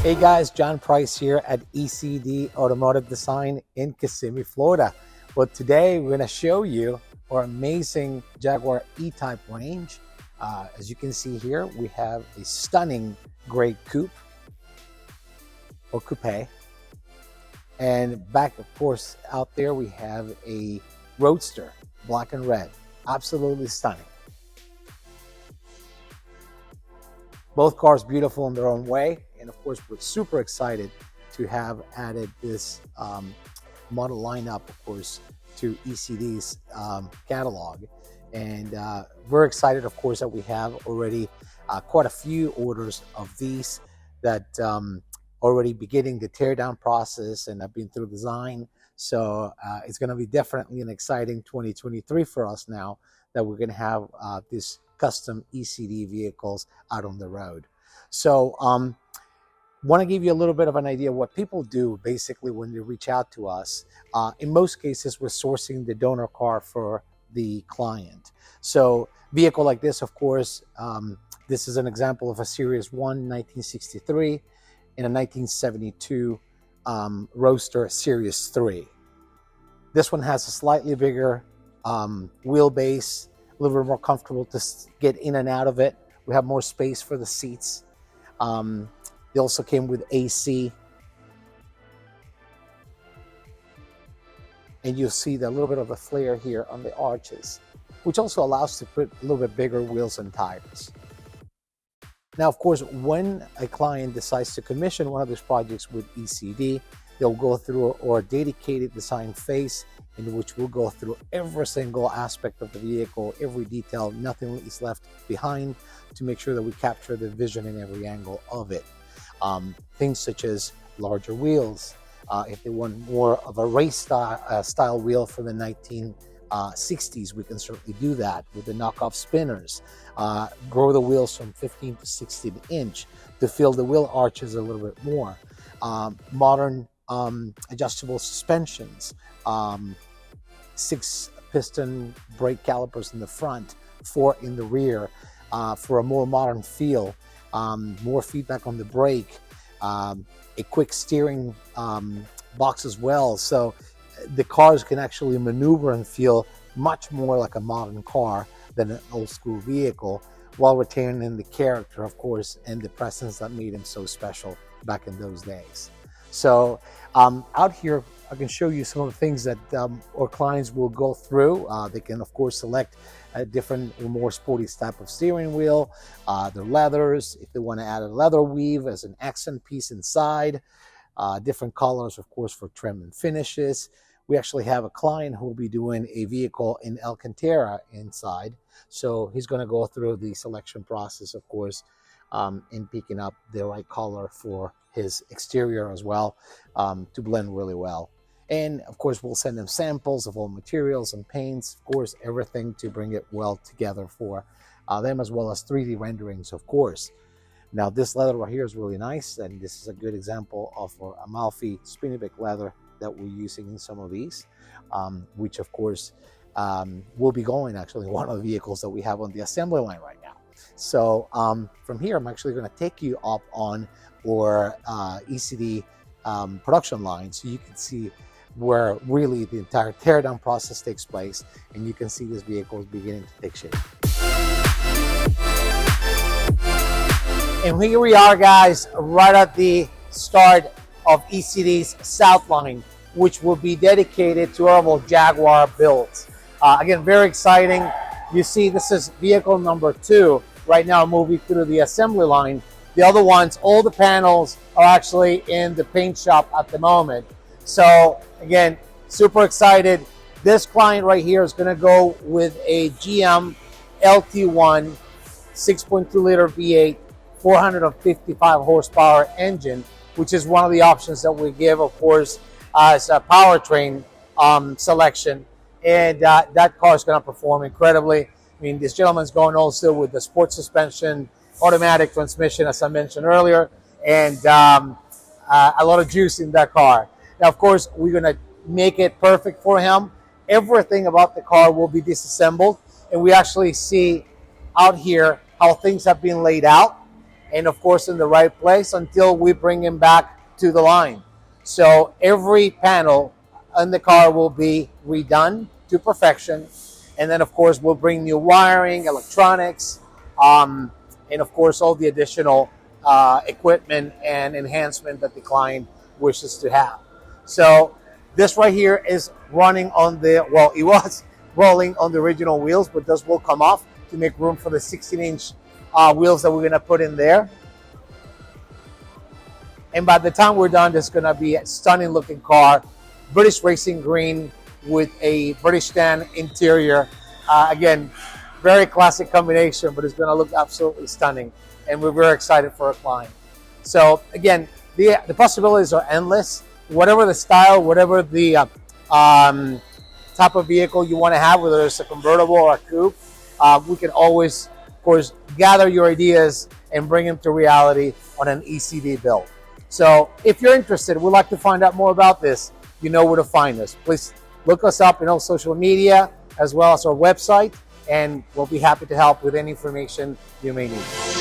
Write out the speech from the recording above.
Hey guys, John Price here at E.C.D Automotive Design in Kissimmee, Florida. Well, today we're going to show you our amazing Jaguar E-Type range. As you can see here, we have a stunning gray coupe or coupe. And back, of course, out there we have a Roadster, black and red. Absolutely stunning. Both cars beautiful in their own way. And of course, we're super excited to have added this model lineup, of course, to ECD's catalog. And we're excited, of course, that we have already quite a few orders of these that already beginning the teardown process and have been through design. So it's going to be definitely an exciting 2023 for us now that we're going to have these custom ECD vehicles out on the road. So want to give you a little bit of an idea of what people do basically when they reach out to us. In most cases, we're sourcing the donor car for the client. So vehicle like this, of course, this is an example of a Series 1 1963 and a 1972 Roadster Series 3. This one has a slightly bigger wheelbase, a little bit more comfortable to get in and out of it. We have more space for the seats. They also came with AC. And you'll see the little bit of a flare here on the arches, which also allows to put a little bit bigger wheels and tires. Now, of course, when a client decides to commission one of these projects with ECD, they'll go through our dedicated design phase in which we'll go through every single aspect of the vehicle, every detail, nothing is left behind to make sure that we capture the vision in every angle of it. Things such as larger wheels, if they want more of a race style wheel for the 1960s, we can certainly do that with the knockoff spinners. Grow the wheels from 15 to 16 inch to fill the wheel arches a little bit more. Modern adjustable suspensions, 6-piston brake calipers in the front, 4 in the rear, for a more modern feel. More feedback on the brake, a quick steering box as well, so the cars can actually maneuver and feel much more like a modern car than an old school vehicle, while retaining the character, of course, and the presence that made them so special back in those days. So out here I can show you some of the things that our clients will go through. They can, of course, select a different or more sporty type of steering wheel, their leathers, if they want to add a leather weave as an accent piece inside, different colors, of course, for trim and finishes. We actually have a client who will be doing a vehicle in Alcantara inside. So he's going to go through the selection process, of course, in picking up the right color for his exterior as well, to blend really well. And of course, we'll send them samples of all materials and paints, of course, everything to bring it well together for them, as well as 3D renderings, of course. Now, this leather right here is really nice, and this is a good example of Amalfi Spinnerbek leather that we're using in some of these, which of course will be going actually in one of the vehicles that we have on the assembly line right now. So from here, I'm actually going to take you up on our ECD production line, so you can see where really the entire teardown process takes place, and you can see this vehicle is beginning to take shape. And here we are, guys, right at the start of ECD's South line, which will be dedicated to our Jaguar builds. Again, very exciting. You see, this is vehicle number 2 right now moving through the assembly line. The other ones, all the panels are actually in the paint shop at the moment. So again, super excited. This client right here is going to go with a GM LT1 6.2 liter V8 455 horsepower engine, which is one of the options that we give, of course, as a powertrain selection. And that car is going to perform incredibly. I mean, this gentleman's going also with the sport suspension, automatic transmission, as I mentioned earlier, and a lot of juice in that car. Now, of course, we're going to make it perfect for him. Everything about the car will be disassembled, and we actually see out here how things have been laid out. and of course in the right place until we bring him back to the line. So every panel in the car will be redone to perfection, and then of course we'll bring new wiring, electronics, and of course all the additional equipment and enhancement that the client wishes to have. So this right here is running on the, well, it was rolling on the original wheels, but this will come off to make room for the 16-inch wheels that we're going to put in there. And by the time we're done, this is going to be a stunning looking car, British racing green with a British tan interior. Again, very classic combination, but it's going to look absolutely stunning. And we're very excited for our client. So again, the possibilities are endless. Whatever the style, whatever the type of vehicle you want to have, whether it's a convertible or a coupe, we can always, of course, gather your ideas and bring them to reality on an ECD build. So if you're interested, would like to find out more about this, you know where to find us. Please look us up in all social media as well as our website, and we'll be happy to help with any information you may need.